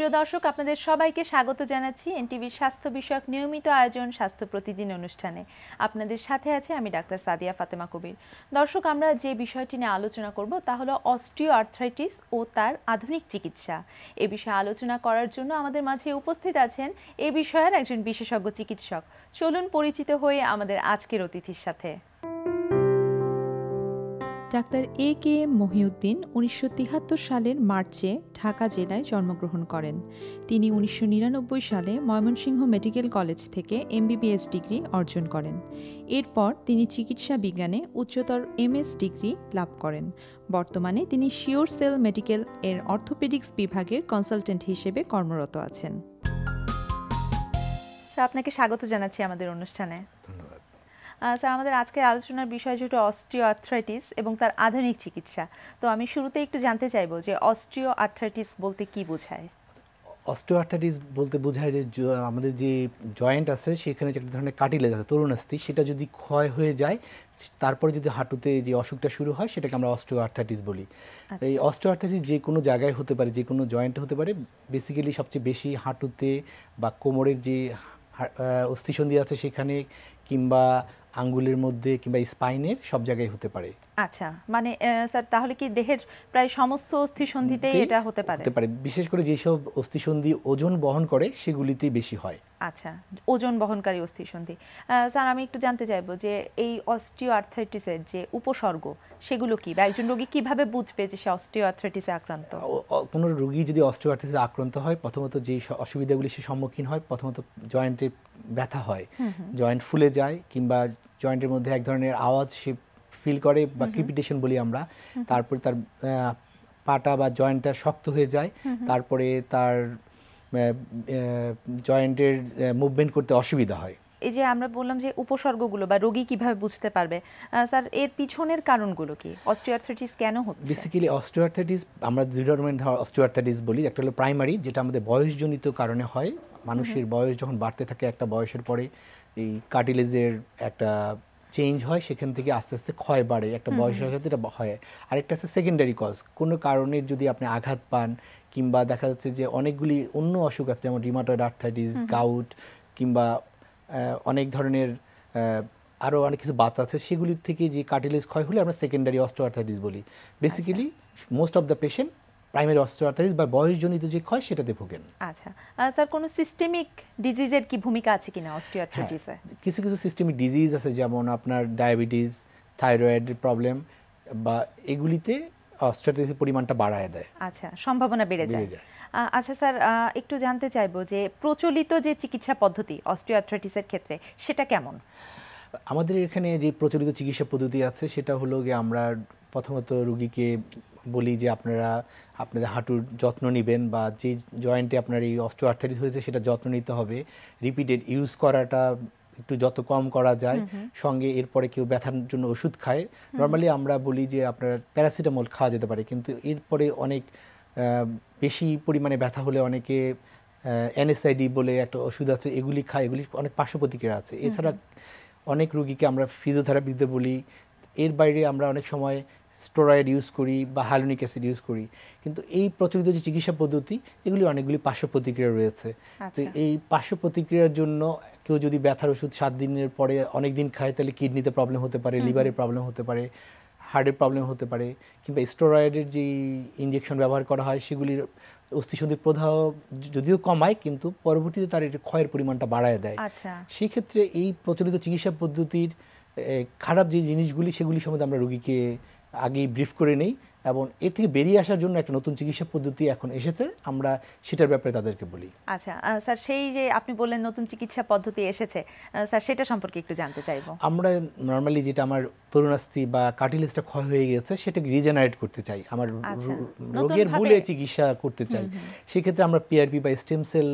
প্রিয় দর্শক, আপনাদের সবাইকে স্বাগত জানাচ্ছি এনটিভির স্বাস্থ্য বিষয়ক নিয়মিত আয়োজন স্বাস্থ্য প্রতিদিন অনুষ্ঠানে। আপনাদের সাথে আছে আমি ডাক্তার সাদিয়া ফাতেমা কবির। দর্শক, আমরা যে বিষয়টি নিয়ে আলোচনা করব তা হলো অস্টিও আর্থ্রাইটিস ও তার আধুনিক চিকিৎসা। এ বিষয়ে আলোচনা করার জন্য আমাদের মাঝে উপস্থিত আছেন এ বিষয়ের একজন বিশেষজ্ঞ চিকিৎসক। চলুন পরিচিত হয়ে আমাদের আজকের অতিথির সাথে। Doctor A K M. মহিউদ্দিন 1973 সালের মার্চে ঢাকা জেলায় জন্মগ্রহণ করেন। তিনি 1999 সালে ময়মনসিংহ মেডিকেল কলেজ থেকে এমবিবিএস ডিগ্রি অর্জন করেন। এরপর তিনি চিকিৎসা বিজ্ঞানে উচ্চতর এমএস ডিগ্রি লাভ করেন। বর্তমানে তিনি শিওর সেল মেডিকেল এর অর্থোপেডিক্স বিভাগের কনসালটেন্ট হিসেবে কর্মরত আছেন। স্যার, আপনাকে স্বাগত জানাচ্ছি আমাদের অনুষ্ঠানে। স্যার, আমাদের আজকের আলোচনার বিষয় যেটা অস্টিও আর্থ্রাইটিস এবং তার আধুনিক চিকিৎসা। তো আমি শুরুতে একটু জানতে চাইবো যে অস্টিও আর্থ্রাইটিস বলতে কি বোঝায়? অস্টিও আর্থ্রাইটিস বলতে বোঝায় যে আমাদের যে জয়েন্ট আছে সেখানে যে একটা ধরনের কাটিলেজ আছে, তরুণাস্থি, সেটা যদি ক্ষয় হয়ে যায়, তারপরে যদি হাঁটুতে যে অসুখটা শুরু হয় সেটাকে আমরা অস্টিও আর্থ্রাইটিস বলি। এই অস্টিও আর্থ্রাইটিস যে কোনো জায়গায় হতে পারে, যে কোনো জয়েন্টে হতে পারে। বেসিক্যালি সবচেয়ে বেশি হাঁটুতে বা কোমরের যে অস্থিসন্ধি আছে সেখানে, কিংবা আঙ্গুলের মধ্যে, কিংবা স্পাইনের সব জায়গায় হতে পারে। আচ্ছা, মানে স্যার তাহলে কি দেহের প্রায় সমস্ত অস্থিসন্ধিতেই এটা হতে পারে? হতে পারে, বিশেষ করে যেসব অস্থিসন্ধি ওজন বহন করে সেগুলিতেই বেশি হয়। আচ্ছা, ওজন বহনকারী অস্থিসন্ধি। স্যার, আমি একটু জানতে চাইবো যে এই অস্টিও আর্থ্রাইটিসের যে উপসর্গ সেগুলো কি, বা একজন রোগী কিভাবে বুঝবে যে সে অস্টিও আর্থ্রাইটিসে আক্রান্ত? কোনো রোগী যদি অস্টিও আর্থ্রাইটিসে আক্রান্ত হয়, প্রথমত যে অসুবিধাগুলি সে সম্মুখীন হয়, প্রথমত জয়েন্টে ব্যথা হয়, জয়েন্ট ফুলে যায়, কিংবা জয়েন্টের মধ্যে এক ধরনের আওয়াজ সে ফিল করে বা ক্রিপিটেশন বলি আমরা। তারপরে তার পাটা বা জয়েন্টটা শক্ত হয়ে যায়, তারপরে তার জয়েন্টের মুভমেন্ট করতে অসুবিধা হয়। এই যে আমরা বললাম যে উপসর্গগুলো বা রোগী কিভাবে বুঝতে পারবে, স্যার এর পিছনের কারণগুলো কি? অস্টিও আর্থ্রাইটিস কেন হচ্ছে? বেসিক্যালি অস্টিও আর্থ্রাইটিস আমরা দুই ধরনের অস্টিও আর্থ্রাইটিস বলি। একটা হলো প্রাইমারি, যেটা আমাদের বয়সজনিত কারণে হয়। মানুষের বয়স যখন বাড়তে থাকে, একটা বয়সের পরে এই কার্টিলেজের একটা চেঞ্জ হয়, সেখান থেকে আস্তে আস্তে ক্ষয় বাড়ে, একটা বয়সের সাথে এটা হয়। আরেকটা আছে সেকেন্ডারি কজ, কোনো কারণের যদি আপনি আঘাত পান, কিংবা দেখা যাচ্ছে যে অনেকগুলি অন্য অসুখ আছে, যেমন রিমাটয়েড আর্থ্রাইটিস, গাউট, কিংবা অনেক ধরনের আরও অনেক কিছু বাত আছে, সেগুলির থেকে যে কার্টিলেজ ক্ষয় হলে আমরা সেকেন্ডারি অস্টিও আর্থ্রাইটিস বলি। Basically most of the patient primary osteo arthritis বা বয়সজনিত যে ক্ষয় সেটাতে ভোগেন। আচ্ছা স্যার, কোনো সিস্টেমিক ডিজিজের কি ভূমিকা আছে কিনা অস্টিও আর্থ্রাইটিসে? কিছু কিছু সিস্টেমিক ডিজিজ আছে, যেমন আপনার ডায়াবেটিস, থাইরয়েডের প্রবলেম, বা এগুলিতে অস্টিও আর্থ্রাইটিসের পরিমাণটা বাড়ায় দেয়। আচ্ছা, সম্ভাবনা বেড়ে যায়। আচ্ছা স্যার, একটু জানতে চাইবো যে প্রচলিত যে চিকিৎসা পদ্ধতি অস্টিও আর্থ্রাইটিসের ক্ষেত্রে সেটা কেমন? আমাদের এখানে যে প্রচলিত চিকিৎসা পদ্ধতি আছে সেটা হলো গিয়ে, আমরা প্রথমত রোগীকে বলি যে আপনাদের হাঁটুর যত্ন নেবেন, বা যে জয়েন্টে আপনার এই অস্টিও আর্থ্রাইটিস হয়েছে সেটা যত্ন নিতে হবে। রিপিটেড ইউজ করাটা একটু যত কম করা যায়, সঙ্গে এরপরে কেউ ব্যথার জন্য ওষুধ খায়, নর্মালি আমরা বলি যে আপনার প্যারাসিটামল খাওয়া যেতে পারে, কিন্তু এরপরে অনেক বেশি পরিমাণে ব্যথা হলে অনেকে NSAID বলে একটা ওষুধ আছে, এগুলি খায়, এগুলি অনেক পার্শ্ব প্রতিক্রিয়া আছে। এছাড়া অনেক রোগীকে আমরা ফিজিওথেরাপি দিতে বলি। এর বাইরে আমরা অনেক সময় স্টেরয়েড ইউজ করি বা হাইলুরোনিক অ্যাসিড ইউজ করি। কিন্তু এই প্রচলিত যে চিকিৎসা পদ্ধতি, এগুলি অনেকগুলি পার্শ্ব প্রতিক্রিয়া রয়েছে। তো এই পার্শ্ব প্রতিক্রিয়ার জন্য কেউ যদি ব্যথার ওষুধ 7 দিনের পরে অনেক দিন খায়, তাহলে কিডনিতে প্রবলেম হতে পারে, লিভারে প্রবলেম হতে পারে, হার্টের প্রবলেম হতে পারে, কিংবা স্টেরয়েডের যে ইনজেকশন ব্যবহার করা হয় সেগুলির অস্থিসন্ধির প্রদাহ যদিও কমায়, কিন্তু পরবর্তীতে তার ক্ষয়ের পরিমাণটা বাড়ায় দেয়। সেক্ষেত্রে এই প্রচলিত চিকিৎসা পদ্ধতির খারাপ যে জিনিসগুলি, সেগুলি সম্বন্ধে আমরা রোগীকে আগেই ব্রিফ করে নেই, এবং এর থেকে বেরিয়ে আসার জন্য একটা নতুন চিকিৎসা পদ্ধতি এখন এসেছে, আমরা সেটার ব্যাপারে তাদেরকে বলি। আচ্ছা স্যার, সেই যে আপনি বললেন নতুন চিকিৎসা পদ্ধতি এসেছে, স্যার সেটা সম্পর্কে একটু জানতে চাইবো। আমরা নর্মালি যেটা আমার তরুণাস্থি বা কার্টিলেজটা ক্ষয় হয়ে গেছে সেটাকে রিজেনারেট করতে চাই, আমার রোগের মূলে চিকিৎসা করতে চাই। সেক্ষেত্রে আমরা PRP বা স্টেম সেল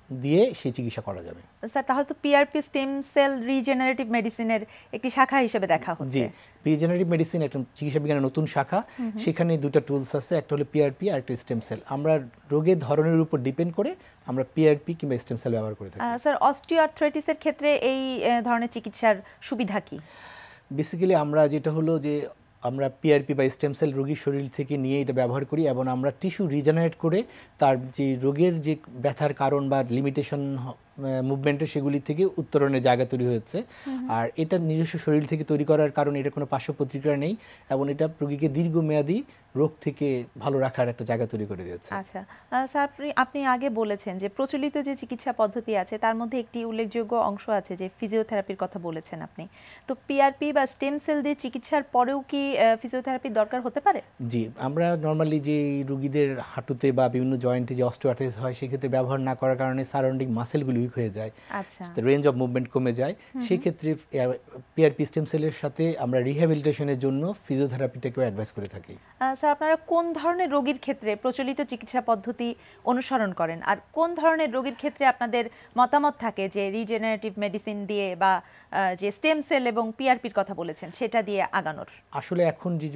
দিয়ে সেই চিকিৎসা করা যাবে। স্যার, তাহলে তো PRP স্টেম সেল রিজেনারেটিভ মেডিসিনের একটি শাখা হিসেবে দেখা হচ্ছে। জি, রিজেনারেটিভ মেডিসিন একটা চিকিৎসা বিজ্ঞানের নতুন শাখা। সেখানে দুটো টুলস আছে, একটা হলো PRP আর একটা স্টেম সেল। আমরা রোগের ধরনের উপর ডিপেন্ড করে আমরা PRP কিংবা স্টেম সেল ব্যবহার করে থাকি। স্যার, অস্টিও আর্থ্রাইটিসের ক্ষেত্রে এই ধরনের চিকিৎসার সুবিধা কি? বেসিক্যালি আমরা যেটা হলো যে আমরা পিআরপি বা স্টেম সেল রোগীর শরীর থেকে নিয়ে এটা ব্যবহার করি এবং আমরা টিস্যু রিজেনারেট করে তার যে রোগের যে ব্যথার কারণ বা লিমিটেশন মুভমেন্টের সেগুলি থেকে উত্তরণের জায়গা তৈরি হয়েছে। আর এটা নিজস্ব শরীর থেকে তৈরি করার কারণে এটা কোনো পার্শ্ব প্রতিক্রিয়া নেই এবং এটা রোগীকে দীর্ঘমেয়াদী রোগ থেকে ভালো রাখার একটা জায়গা তৈরি করে দিয়েছে। আচ্ছা স্যার, আপনি আগে বলেছেন যে প্রচলিত যে চিকিৎসা পদ্ধতি আছে তার মধ্যে একটি উল্লেখযোগ্য অংশ আছে যে ফিজিওথেরাপির কথা বলেছেন আপনি। তো পিআরপি বা স্টেম সেল দিয়ে চিকিৎসার পরেও কি ফিজিওথেরাপির দরকার হতে পারে? জি, আমরা নর্মালি যে রোগীদের হাঁটুতে বা বিভিন্ন জয়েন্টে যে অস্টিওআর্থ্রাইটিস হয় সেক্ষেত্রে ব্যবহার না করার কারণে সারাউন্ডিং মাসেলগুলি উইক হয়ে যায়, আচ্ছা, রেঞ্জ অফ মুভমেন্ট কমে যায়। সেক্ষেত্রে পিআরপি স্টেম সেলের সাথে আমরা রিহ্যাবিলিটেশনের জন্য ফিজিওথেরাপিটাকেও অ্যাডভাইস করে থাকি। স্যার, আপনারা কোন ধরনের রোগীর ক্ষেত্রে প্রচলিত চিকিৎসা পদ্ধতি অনুসরণ করেন আর কোন ধরনের রোগীর ক্ষেত্রে আপনাদের মতামত থাকে যে রিজেনারেটিভ মেডিসিন দিয়ে বা যে স্টেম সেল এবং পিআরপির কথা বলেছেন সেটা দিয়ে আগানোর? আসলে এখন যে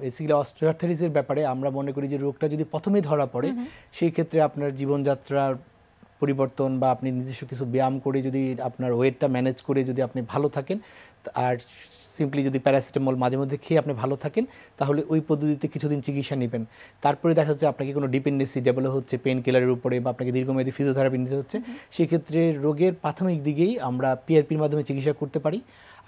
বেসিক্যালি অস্টিওআর্থ্রাইটিসের ব্যাপারে আমরা মনে করি যে রোগটা যদি প্রথমেই ধরা পড়ে সেই ক্ষেত্রে আপনার জীবনযাত্রার পরিবর্তন বা আপনি নিজস্ব কিছু ব্যায়াম করে যদি আপনার ওয়েটটা ম্যানেজ করে যদি আপনি ভালো থাকেন আর সিম্পলি যদি প্যারাসিটামল মাঝে মধ্যে খেয়ে আপনি ভালো থাকেন তাহলে ওই পদ্ধতিতে কিছুদিন চিকিৎসা নেবেন। তারপরে দেখা যাচ্ছে আপনাকে কোনো ডিপেন্ডেন্সি ডেভেলপ হচ্ছে পেন কিলারের উপরে বা আপনাকে দীর্ঘমেয়াদী ফিজিওথেরাপি নিতে হচ্ছে, সেক্ষেত্রে রোগের প্রাথমিক দিকেই আমরা পিআরপির মাধ্যমে চিকিৎসা করতে পারি।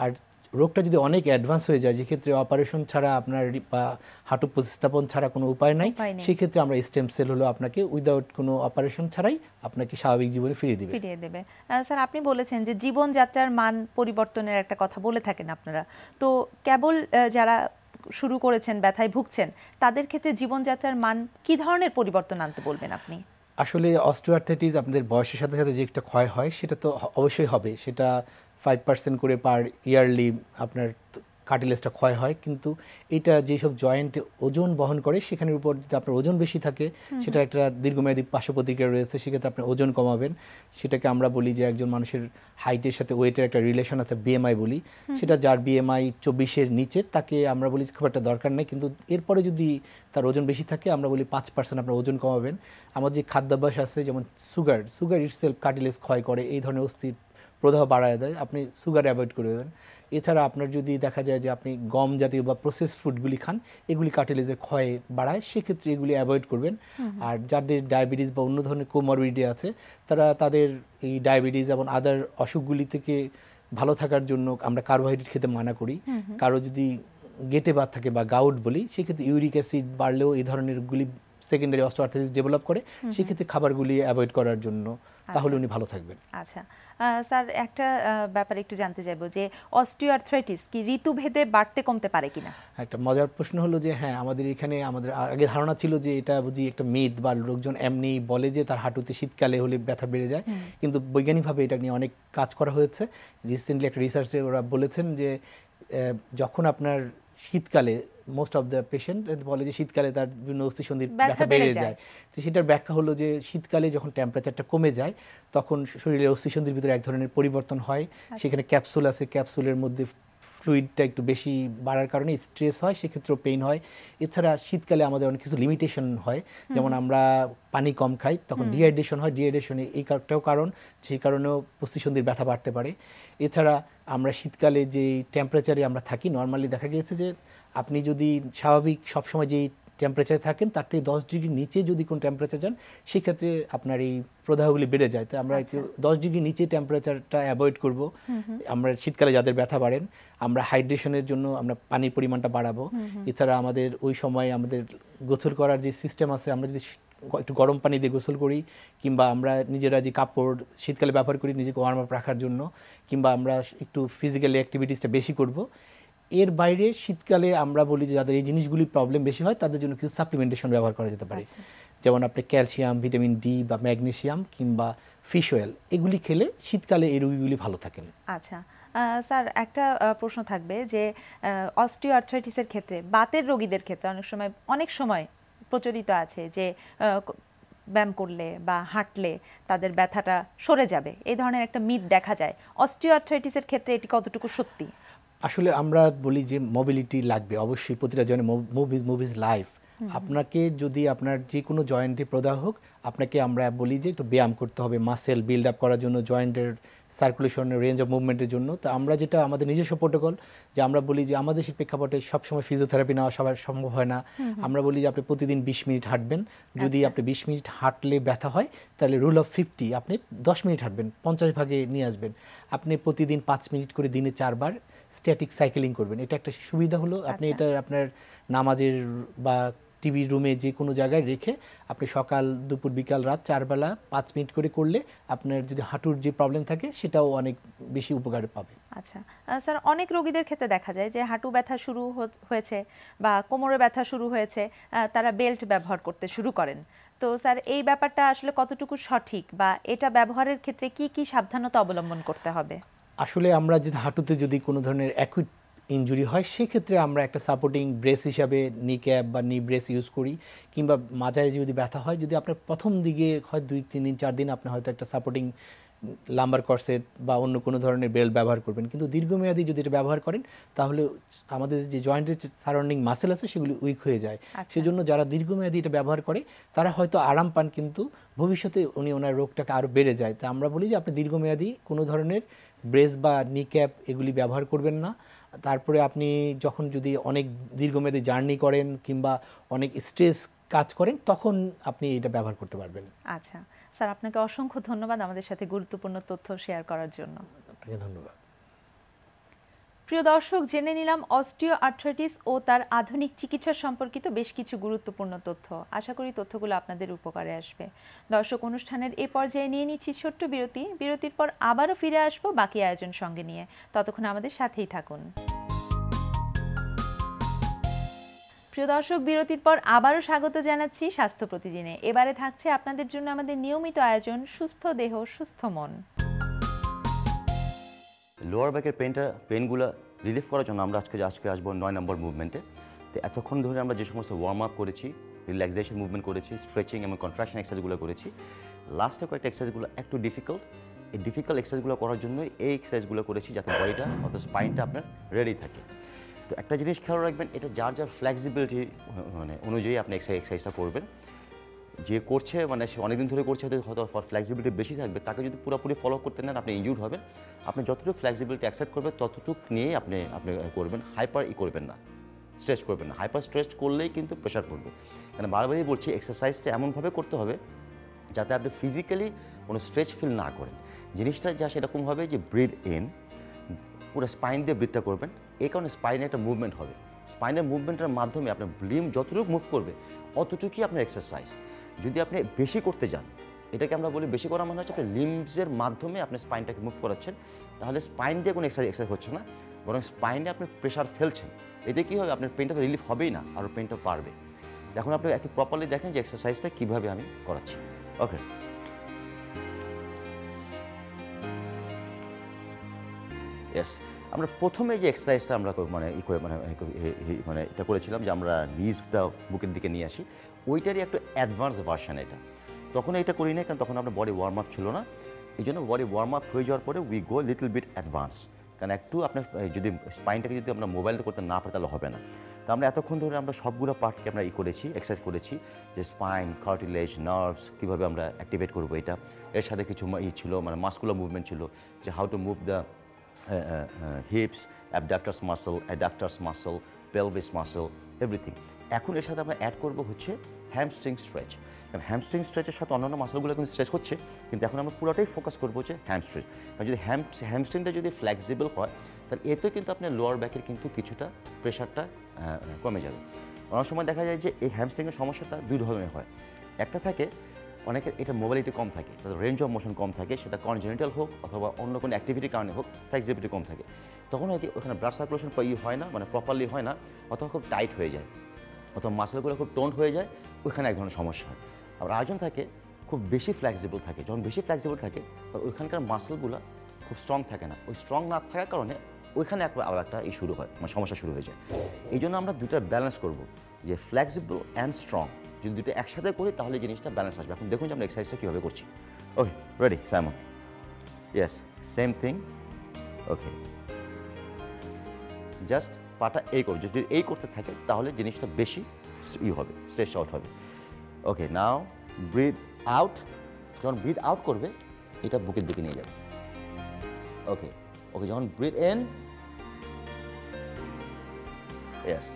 আর রোগটা যদি অনেক অ্যাডভান্স হয়ে যায় যেক্ষেত্রে অপারেশন ছাড়া আপনার বা হাঁটু প্রতিস্থাপন ছাড়া কোনো উপায় নাই, সেক্ষেত্রে আমরা স্টেম সেল হলো আপনাকে উইদাউট কোনো অপারেশন ছাড়াই আপনাকে স্বাভাবিক জীবনে ফিরিয়ে দেবে। স্যার, আপনি বলেছেন যে জীবনযাত্রার মান পরিবর্তনের একটা কথা বলে থাকেন আপনারা, তো কেবল যারা শুরু করেছেন ব্যথায় ভুগছেন তাদের ক্ষেত্রে জীবনযাত্রার মান কি ধরনের পরিবর্তন আনতে বলবেন আপনি? আসলে অস্টিওআর্থ্রাইটিস আপনাদের বয়সের সাথে সাথে যে একটা ক্ষয় হয় সেটা তো অবশ্যই হবে, সেটা 5% করে পার ইয়ারলি আপনার কার্টিলেজটা ক্ষয় হয়, কিন্তু এটা যেসব জয়েন্টে ওজন বহন করে সেখানের উপর যদি আপনার ওজন বেশি থাকে সেটা একটা দীর্ঘমেয়াদী পার্শ্ব প্রতিক্রিয়া রয়েছে, সেক্ষেত্রে আপনি ওজন কমাবেন। সেটাকে আমরা বলি যে একজন মানুষের হাইটের সাথে ওয়েটের একটা রিলেশন আছে, বিএমআই বলি, সেটা যার বিএমআই 24-এর নিচে তাকে আমরা বলি খুব একটা দরকার নেই, কিন্তু এরপরে যদি তার ওজন বেশি থাকে আমরা বলি 5% আপনার ওজন কমাবেন। আমাদের যে খাদ্যাভ্যাস আছে যেমন সুগার ইটসেলফ কার্টিলেজ ক্ষয় করে, এই ধরনের অস্থির প্রদাহ বাড়ায় দেয়, আপনি সুগার অ্যাভয়েড করে দেবেন। এছাড়া আপনার যদি দেখা যায় যে আপনি গম জাতীয় বা প্রসেস ফুডগুলি খান এগুলি কার্টিলেজের ক্ষয় বাড়ায়, সেক্ষেত্রে এগুলি অ্যাভয়েড করবেন। আর যাদের ডায়াবেটিস বা অন্য ধরনের কোমরবিডিটি আছে তারা তাদের এই ডায়াবেটিস এবং আদার অসুখগুলি থেকে ভালো থাকার জন্য আমরা কার্বোহাইড্রেট খেতে মানা করি। কারো যদি গেটে বাত থাকে বা গাউট বলি সেক্ষেত্রে ইউরিক অ্যাসিড বাড়লেও এই ধরনের গুলি সেকেন্ডারি অস্টিওআর্থ্রাইটিস ডেভেলপ করে, সেক্ষেত্রে খাবারগুলি অ্যাভয়েড করার জন্য, তাহলে উনি ভালো থাকবেন। আচ্ছা স্যার, একটা ব্যাপার একটু জানতে চাইবো যে অস্টিওআর্থ্রাইটিস কি ঋতুভেদে বাড়তে কমতে পারে কিনা? একটা মজার প্রশ্ন হলো যে হ্যাঁ, আমাদের এখানে আমাদের আগে ধারণা ছিল যে এটা বুঝি একটা মিথ বা লোকজন এমনি বলে যে তার হাঁটুতে শীতকালে হলে ব্যথা বেড়ে যায়, কিন্তু বৈজ্ঞানিকভাবে এটা নিয়ে অনেক কাজ করা হয়েছে। রিসেন্টলি একটা রিসার্চে ওরা বলেছেন যে যখন আপনার শীতকালে মোস্ট অফ দ্য পেশেন্ট বলে যে শীতকালে তার বিভিন্ন অস্থিসন্ধির ব্যথা বেড়ে যায়, তো সেটার ব্যাখ্যা হলো যে শীতকালে যখন টেম্পারেচারটা কমে যায় তখন শরীরের অস্থিসন্ধির ভিতরে এক ধরনের পরিবর্তন হয়, সেখানে ক্যাপসুল আছে, ক্যাপসুলের মধ্যে ফ্লুইডটা একটু বেশি বাড়ার কারণে স্ট্রেস হয়, সেক্ষেত্রেও পেইন হয়। এছাড়া শীতকালে আমাদের অনেক কিছু লিমিটেশন হয়, যেমন আমরা পানি কম খাই, তখন ডিহাইড্রেশন হয়, ডিহাইড্রেশনে এই কারণটাও কারণ, সেই কারণেও অস্থিসন্ধির ব্যথা বাড়তে পারে। এছাড়া আমরা শীতকালে যে টেম্পারেচারে আমরা থাকি নর্মালি দেখা গিয়েছে যে আপনি যদি স্বাভাবিক সবসময় যেই টেম্পারেচারে থাকেন তার থেকে 10 ডিগ্রি নিচে যদি কোন টেম্পারেচার যান সেক্ষেত্রে আপনার এই প্রদাহগুলি বেড়ে যায়। তো আমরা 10 ডিগ্রি নিচে টেম্পারেচারটা অ্যাভয়েড করব। আমরা শীতকালে যাদের ব্যথা বাড়েন আমরা হাইড্রেশনের জন্য আমরা পানির পরিমাণটা বাড়াবো। এছাড়া আমাদের ওই সময় আমাদের গোসল করার যে সিস্টেম আছে, আমরা যদি একটু গরম পানি দিয়ে গোসল করি কিংবা আমরা নিজেরা যে কাপড় শীতকালে ব্যবহার করি নিজেকে ওয়ার্ম আপ রাখার জন্য, কিংবা আমরা একটু ফিজিক্যাল অ্যাক্টিভিটিসটা বেশি করব। এর বাইরে শীতকালে আমরা বলি যে যাদের এই জিনিসগুলি প্রবলেম বেশি হয় তাদের জন্য কিছু সাপ্লিমেন্টেশন ব্যবহার করা যেতে পারে, যেমন আপনি ক্যালসিয়াম, ভিটামিন ডি বা ম্যাগনেসিয়াম কিংবা ফিশ অয়েল, এগুলি খেলে শীতকালে এই রোগীগুলি ভালো থাকেন। আচ্ছা স্যার, একটা প্রশ্ন থাকবে যে অস্টিওআর্থ্রাইটিসের ক্ষেত্রে বাতের রোগীদের ক্ষেত্রে অনেক সময় প্রচলিত আছে যে ব্যায়াম করলে বা হাঁটলে তাদের ব্যথাটা সরে যাবে, এই ধরনের একটা মিথ দেখা যায়। অস্টিওআর্থ্রাইটিসের ক্ষেত্রে এটি কতটুকু সত্যি? আসলে আমরা বলি যে মোবিলিটি লাগবে অবশ্যই, প্রতিটা জনের মুভ ইজ লাইফ। আপনাকে যদি আপনার যে কোনো জয়েন্টে প্রদাহ হোক, আপনাকে আমরা বলি যে একটু ব্যায়াম করতে হবে মাসেল বিল্ড আপ করার জন্য, জয়েন্টের সার্কুলেশনের রেঞ্জ অফ মুভমেন্টের জন্য। তো আমরা যেটা আমাদের নিজস্ব প্রোটোকল, যে আমরা বলি যে আমাদের সেই প্রেক্ষাপটে সবসময় ফিজিওথেরাপি নেওয়া সবার সম্ভব হয় না। আমরা বলি যে আপনি প্রতিদিন 20 মিনিট হাঁটবেন। যদি আপনি 20 মিনিট হাঁটলে ব্যথা হয়, তাহলে রুল অফ 50, আপনি 10 মিনিট হাঁটবেন, 50 ভাগে নিয়ে আসবেন। আপনি প্রতিদিন 5 মিনিট করে দিনে 4 বার স্ট্যাটিক সাইকেলিং করবেন। এটা একটা সুবিধা হলো, আপনি এটা আপনার নামাজের বা টিভি রুমে যে কোনো জায়গায় রেখে আপনি সকাল দুপুর বিকাল রাত 4 বেলা 5 মিনিট করে করলে আপনার যদি হাঁটুর যে প্রবলেম থাকে সেটাও অনেক বেশি উপকার পাবে। আচ্ছা স্যার, অনেক রোগীদের ক্ষেত্রে দেখা যায় যে হাঁটু ব্যথা শুরু হয়েছে বা কোমরে ব্যথা শুরু হয়েছে, তারা বেল্ট ব্যবহার করতে শুরু করেন। তো স্যার, এই ব্যাপারটা আসলে কতটুকু সঠিক, বা এটা ব্যবহারের ক্ষেত্রে কি কি সাবধানতা অবলম্বন করতে হবে? আসলে আমরা যদি হাঁটুতে যদি কোনো ধরনের অ্যাকুইট ইনজুরি হয়, সেক্ষেত্রে আমরা একটা সাপোর্টিং ব্রেস হিসাবে নি ক্যাপ বা নি ব্রেস ইউজ করি। কিংবা মাজায় যদি ব্যথা হয়, যদি আপনার প্রথম দিকে হয় 2-3 দিন 4 দিন, আপনি হয়তো একটা সাপোর্টিং লাম্বার করসেট বা অন্য কোনো ধরনের বেল্ট ব্যবহার করবেন। কিন্তু দীর্ঘমেয়াদী যদি এটা ব্যবহার করেন, তাহলে আমাদের যে জয়েন্টের সারাউন্ডিং মাসেল আছে সেগুলি উইক হয়ে যায়। সেজন্য যারা দীর্ঘমেয়াদী এটা ব্যবহার করে তারা হয়তো আরাম পান, কিন্তু ভবিষ্যতে ওনার রোগটাকে আরও বেড়ে যায়। তা আমরা বলি যে আপনি দীর্ঘমেয়াদী কোনো ধরনের ব্রেস বা নি ক্যাপ এগুলি ব্যবহার করবেন না। তারপরে আপনি যখন যদি অনেক দীর্ঘমেয়াদী জার্নি করেন কিংবা অনেক স্ট্রেস কাজ করেন, তখন আপনি এটা ব্যবহার করতে পারবেন। আচ্ছা স্যার, আপনাকে অসংখ্য ধন্যবাদ আমাদের সাথে গুরুত্বপূর্ণ তথ্য শেয়ার করার জন্য। আপনাকে ধন্যবাদ। প্রিয় দর্শক, জেনে নিলাম অস্টিও আর্থ্রাইটিস ও তার আধুনিক চিকিৎসা সম্পর্কিত বেশ কিছু গুরুত্বপূর্ণ তথ্য। আশা করি তথ্যগুলো আপনাদের উপকারে আসবে। দর্শক, অনুষ্ঠানের এই পর্যায়ে নিয়ে নিচ্ছি ছোট্ট বিরতি। বিরতির পর আবারও ফিরে আসবো বাকি আয়োজন সঙ্গে নিয়ে। ততক্ষণ আমাদের সাথেই থাকুন। প্রিয় দর্শক, বিরতির পর আবারও স্বাগত জানাচ্ছি স্বাস্থ্য প্রতিদিনে। এবারে থাকছে আপনাদের জন্য আমাদের নিয়মিত আয়োজন সুস্থ দেহ সুস্থ মন। লোয়ার ব্যাকের পেনগুলো রিলিফ করার জন্য আমরা আজকে আসবো 9 নম্বর মুভমেন্টে। তো এতক্ষণ ধরে আমরা যে সমস্ত ওয়ার্ম আপ করেছি, রিল্যাক্সেশন মুভমেন্ট করেছি, স্ট্রেচিং এবং কন্ট্রাকশন এক্সারসাইজগুলো করেছি, লাস্টে কয়েকটা এক্সারসাইজগুলো একটু ডিফিকাল্ট। এই ডিফিকাল্ট এক্সারসাইজগুলো করার জন্য এই এক্সারসাইজগুলো করেছি যাতে বডিটা অর্থাৎ স্পাইনটা আপনার রেডি থাকে। তো একটা জিনিস খেয়াল রাখবেন, এটা যার ফ্লেক্সিবিলিটি অনুযায়ী আপনি এক্সারসাইজটা করবেন। যে করছে সে অনেকদিন ধরে করছে, হয়তো ফ্লেক্সিবিলিটি বেশি থাকবে, তাকে যদি পুরোপুরি ফলো করতে নেন আপনি ইনজুর্ড হবেন। আপনি যতটুকু ফ্লেক্সিবিলিটি অ্যাকসেপ্ট করবেন ততটুকু নিয়েই আপনি করবেন, হাইপার করবেন না, স্ট্রেচ করবেন না। হাইপার স্ট্রেচ করলেই কিন্তু প্রেশার পড়বে। মানে বারবারই বলছি, এক্সারসাইজটা এমনভাবে করতে হবে যাতে আপনি ফিজিক্যালি কোনো স্ট্রেচ ফিল না করেন। জিনিসটা যা সেরকম হবে যে ব্রিথ ইন, পুরো স্পাইন দিয়ে ব্রিথটা করবেন। এই কারণে স্পাইনে একটা মুভমেন্ট হবে। স্পাইনের মুভমেন্টের মাধ্যমে আপনার লিম্ব যতটুকু মুভ করবে অতটুকুই আপনার এক্সারসাইজ। যদি আপনি বেশি করতে যান, এটাকে আমরা বলি বেশি করা মানে হচ্ছে আপনি লিম্বসের মাধ্যমে আপনি স্পাইনটাকে মুভ করাচ্ছেন, তাহলে স্পাইন দিয়ে কোনো এক্সারসাইজ হচ্ছে না, বরং স্পাইনে আপনি প্রেশার ফেলছেন। এতে কী হবে, আপনার পেনটা তো রিলিফ হবেই না, আরও পেনটা বাড়বে। এখন আপনি একটু প্রপারলি দেখেন যে এক্সারসাইজটা কীভাবে আমি করাচ্ছি। ওকে, ইয়েস। আমরা প্রথমে যে এক্সারসাইজটা আমরা এটা করেছিলাম যে আমরা নিজটা বুকের দিকে নিয়ে আসি, ওইটারই একটু অ্যাডভান্স ভার্সন এটা। তখন এটা করি না, কারণ তখন আপনার বডি ওয়ার্ম আপ ছিল না। এই জন্য বডি ওয়ার্ম আপ হয়ে যাওয়ার পরে we go little bit advance, কারণ একটু আপনার যদি স্পাইনটাকে যদি আমরা মোবাইলটা করতে না পারি তাহলে হবে না। তো আমরা এতক্ষণ ধরে আমরা সবগুলো পার্টকে আমরা করেছি, এক্সারসাইজ করেছি, যে স্পাইন, কার্টিলেজ, নার্ভস কীভাবে আমরা অ্যাক্টিভেট করবো এটা। এর সাথে কিছু ছিল মাসকুলার মুভমেন্ট ছিল, যে how to move the hips, abductors muscle, adductors muscle, pelvis muscle, everything. এখন এর সাথে আমরা অ্যাড করবো হচ্ছে হ্যামস্ট্রিং স্ট্রেচ। কারণ হ্যামস্ট্রিং স্ট্রেচের সাথে অন্যান্য মাসলগুলো কিন্তু স্ট্রেচ হচ্ছে, কিন্তু এখন আমরা পুরোটাই ফোকাস করবো হচ্ছে হ্যামস্ট্রিং। কারণ যদি হ্যামস্ট্রিংটা যদি ফ্লেক্সিবল হয়, তাহলে এতেও কিন্তু আপনার লোয়ার ব্যাকের কিন্তু কিছুটা প্রেশারটা কমে যাবে। অনেক সময় দেখা যায় যে এই হ্যামস্ট্রিংয়ের সমস্যাটা দুই ধরনের হয়। একটা থাকে অনেকের এটা মোবাইলিটি কম থাকে, তাদের রেঞ্জ অফ মোশন কম থাকে, সেটা কনজেনিটাল হোক অথবা অন্য কোনো অ্যাক্টিভিটির কারণে হোক, ফ্লেক্সিবিলিটি কম থাকে। তখন হয় কি, ওখানে ব্লাড সার্কুলেশন হয় না, প্রপারলি হয় না, অথবা খুব টাইট হয়ে যায়, অথবা মাসেলগুলো খুব টোন হয়ে যায়, ওইখানে এক ধরনের সমস্যা হয়। আবার আরেকজন থাকে খুব বেশি ফ্লেক্সিবল থাকে। যখন বেশি ফ্লেক্সিবল থাকে তখন ওইখানকার মাসেলগুলো খুব স্ট্রং থাকে না। ওই স্ট্রং না থাকার কারণে ওইখানে আবার একটা শুরু হয়, সমস্যা শুরু হয়ে যায়। এই জন্য আমরা দুইটা ব্যালেন্স করবো, যে ফ্লেক্সিবল অ্যান্ড স্ট্রং। যদি দুটো একসাথে করি তাহলে জিনিসটা ব্যালেন্স আসবে। এখন দেখুন যে আমরা এক্সারসাইজটা কীভাবে করছি। Okay, ready Simon? Yes, same thing. Okay, just পাটা এই করো। যদি এই করতে থাকে তাহলে জিনিসটা বেশি ই হবে, স্ট্রেচ আউট হবে। Okay, now breathe out. যখন ব্রিথ আউট করবে এটা বুকের দিকে নিয়ে যাবে। ওকে ওকে, যখন breathe in, yes,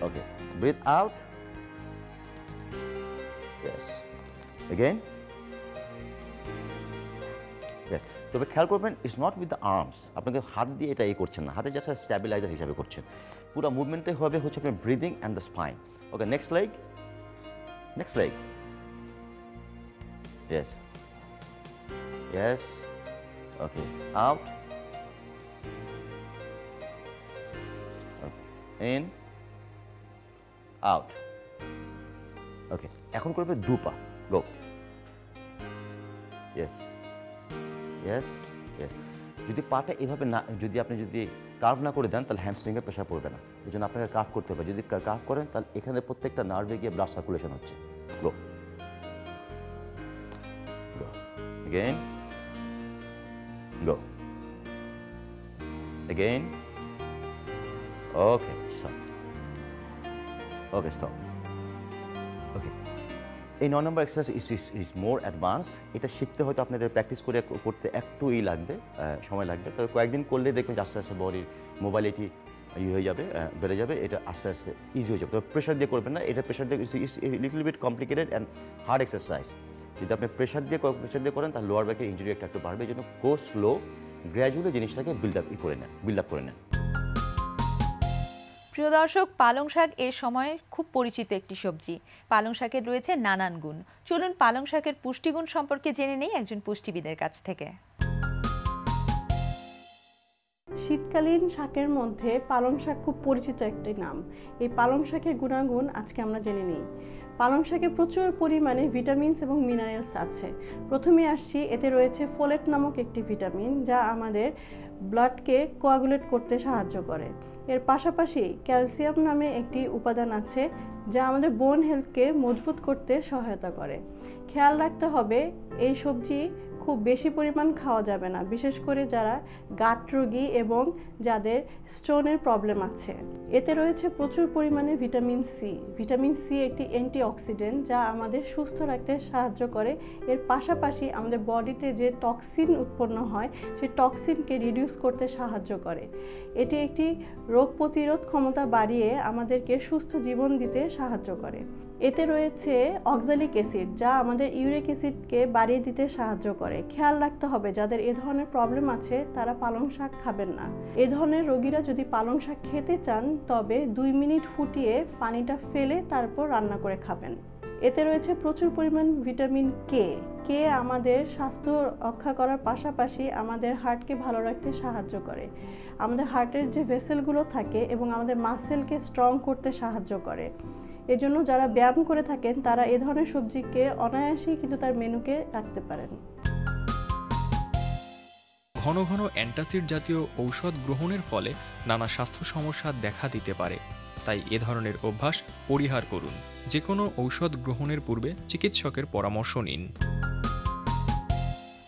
okay, breathe out, yes, again, yes. তবে খেয়াল করবেন, it's not with the arms, আপনাকে হাত দিয়ে এটা করছেন না, হাতে জাস্ট স্ট্যাবিলাইজার হিসাবে করছেন। পুরো মুভমেন্টটাই হবে হচ্ছে আপনার breathing and the spine. Okay, next leg, next leg, yes, yes, okay, out, in, out. Okay, এখন করবে দুপা, গো, ইয়েস, ইয়েস, ইয়েস। যদি পাটা এভাবে না, আপনি যদি কার্ভ না করে দেন তাহলে হ্যামস্ট্রিংয়ে প্রেশার পড়বে না, এই জন্য আপনাকে কার্ভ করতে হবে। যদি কার্ভ করেন তাহলে এখানে প্রত্যেকটা নার্ভে গিয়ে ব্লাড সার্কুলেশন হচ্ছে। গো, গো, এগেইন, গো, এগেইন, ওকে, স্টপ, ওকে, স্টপ। ওকে, এই 9 নম্বর এক্সারসাইজ ইজ মোর অ্যাডভান্স। এটা শিখতে হয়তো আপনাদের প্র্যাকটিস করতে একটু লাগবে, সময় লাগবে। তবে কয়েকদিন করলে দেখবেন যে আস্তে আস্তে বডির মোবাইলিটি হয়ে যাবে, বেড়ে যাবে, এটা আস্তে আস্তে ইজি হয়ে যাবে। তবে প্রেশার দিয়ে করবেন না, এটা প্রেশার দিয়ে little bit complicated and hard exercise. যদি আপনি প্রেশার দিয়ে করেন তাহলে লোয়ার ব্যাকের ইঞ্জুরি একটু বাড়বে। এই জন্য গো স্লো, গ্র্যাজুয়ালি জিনিসটাকে বিল্ড আপ করে নেন। প্রিয় দর্শক, পালং শাক এর সময় খুব পরিচিত একটি সবজি। পালং শাকের রয়েছে নানান গুণ। চলুন পালং শাকের পুষ্টিগুণ সম্পর্কে জেনে নেই একজন পুষ্টিবিদের কাছ থেকে। শীতকালীন শাকের মধ্যে পালং শাক খুব পরিচিত একটি নাম। এই পালং শাকের গুণাগুণ আজকে আমরা জেনে নিই। পালং শাকে প্রচুর পরিমাণে ভিটামিনস এবং মিনারেলস আছে। প্রথমে আসছি, এতে রয়েছে ফোলেট নামক একটি ভিটামিন, যা আমাদের ব্লাডকে কোয়াগুলেট করতে সাহায্য করে। এর পাশাপাশি ক্যালসিয়াম নামে একটি উপাদান আছে, যা আমাদের বোন হেলথকে মজবুত করতে সহায়তা করে। খেয়াল রাখতে হবে, এই সবজি খুব বেশি পরিমাণ খাওয়া যাবে না, বিশেষ করে যারা গাঁট রোগী এবং যাদের স্টোনের প্রবলেম আছে। এতে রয়েছে প্রচুর পরিমাণে ভিটামিন সি। ভিটামিন সি একটি অ্যান্টিঅক্সিডেন্ট, যা আমাদের সুস্থ রাখতে সাহায্য করে। এর পাশাপাশি আমাদের বডিতে যে টক্সিন উৎপন্ন হয়, সেই টক্সিনকে রিডিউস করতে সাহায্য করে। এটি একটি রোগ প্রতিরোধ ক্ষমতা বাড়িয়ে আমাদেরকে সুস্থ জীবন দিতে সাহায্য করে। এতে রয়েছে অক্সালিক অ্যাসিড, যা আমাদের ইউরিক অ্যাসিডকে বাড়িয়ে দিতে সাহায্য করে। খেয়াল রাখতে হবে, যাদের এ ধরনের প্রবলেম আছে তারা পালং শাক খাবেন না। এ ধরনের রোগীরা যদি পালং শাক খেতে চান তবে 2 মিনিট ফুটিয়ে পানিটা ফেলে তারপর রান্না করে খাবেন। এতে রয়েছে প্রচুর পরিমাণ ভিটামিন কে। কে আমাদের স্বাস্থ্য রক্ষা করার পাশাপাশি আমাদের হার্টকে ভালো রাখতে সাহায্য করে। আমাদের হার্টের যে ভেসেলগুলো থাকে এবং আমাদের মাসেলকে স্ট্রং করতে সাহায্য করে। এজন্য যারা ব্যায়াম করে থাকেন তারা এ ধরনের সবজিকে অনায়াসেই কিন্তু তার মেনুকে রাখতে পারেন। ঘন ঘন অ্যান্টাসিড জাতীয় ঔষধ গ্রহণের ফলে নানা স্বাস্থ্য সমস্যা দেখা দিতে পারে, তাই এ ধরনের অভ্যাস পরিহার করুন। যে কোনো ঔষধ গ্রহণের পূর্বে চিকিৎসকের পরামর্শ নিন।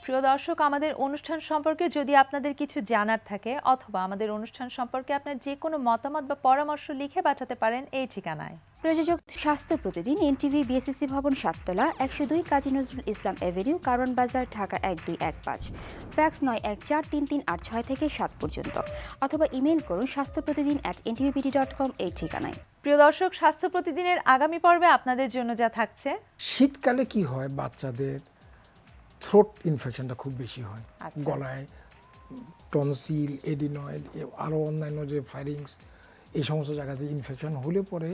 প্রিয় দর্শক, আমাদের অনুষ্ঠান সম্পর্কে যদি আপনাদের কিছু জানার থাকে অথবা আমাদের অনুষ্ঠান সম্পর্কে আপনার যে কোনো মতামত বা পরামর্শ লিখে পাঠাতে পারেন এই ঠিকানায়। প্রযোজক স্বাস্থ্য প্রতিদিন, এনটিভি, বিএসসি ভবন, 7 তলা, 102 কাজী নজরুল ইসলাম এভিনিউ, কারণ বাজার, ঢাকা 1215। ফ্যাক্স 914338 থেকে 7 পর্যন্ত, অথবা ইমেল করুন স্বাস্থ্যপ্রতিদিন@ntvbd.com এই ঠিকানায়। প্রিয় দর্শক, স্বাস্থ্য প্রতিদিনের আগামী পর্বে আপনাদের জন্য যা থাকছে। শীতকালে কি হয়, বাচ্চাদের থ্রোট ইনফেকশনটা খুব বেশি হয়। গলায় টনসিল, এডিনয়েড, আরও অন্যান্য যে ফায়ারিংস, এই সমস্ত জায়গাতে ইনফেকশন হলে পরে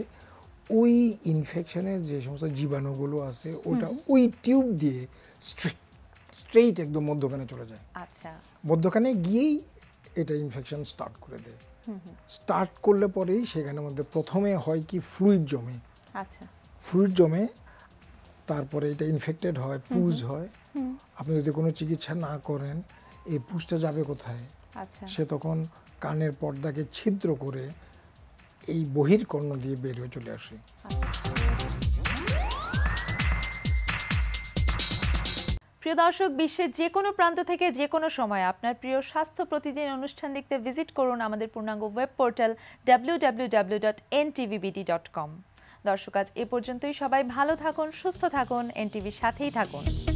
ওই ইনফেকশনের যে সমস্ত জীবাণুগুলো আছে ওটা ওই টিউব দিয়ে স্ট্রেইট একদম মধ্যখানে চলে যায়। আচ্ছা, মধ্যখানে গিয়েই এটা ইনফেকশন স্টার্ট করে দেয়। স্টার্ট করলে পরেই সেখানের মধ্যে প্রথমে হয় কি ফ্লুইড জমে। আচ্ছা, ফ্লুইড জমে, তারপরে এটা ইনফেক্টেড হয়, পুজ হয়। আপনি যদি কোনো চিকিৎসা না করেন এই পুজটা যাবে কোথায়? আচ্ছা, সে তখন কানের পর্দাকে ছিদ্র করে এই বহির্কর্ণ দিয়ে বের হয়ে চলে আসে। প্রিয় দর্শক, বিশ্বের যে কোনো প্রান্ত থেকে যে কোনো সময় আপনার প্রিয় স্বাস্থ্য প্রতিদিন অনুষ্ঠান দেখতে ভিজিট করুন আমাদের পূর্ণাঙ্গ ওয়েব পোর্টাল www.ntvbd.com। দর্শক আজ এ পর্যন্তই। সবাই ভালো থাকুন, সুস্থ থাকুন, এনটিভির সাথেই থাকুন।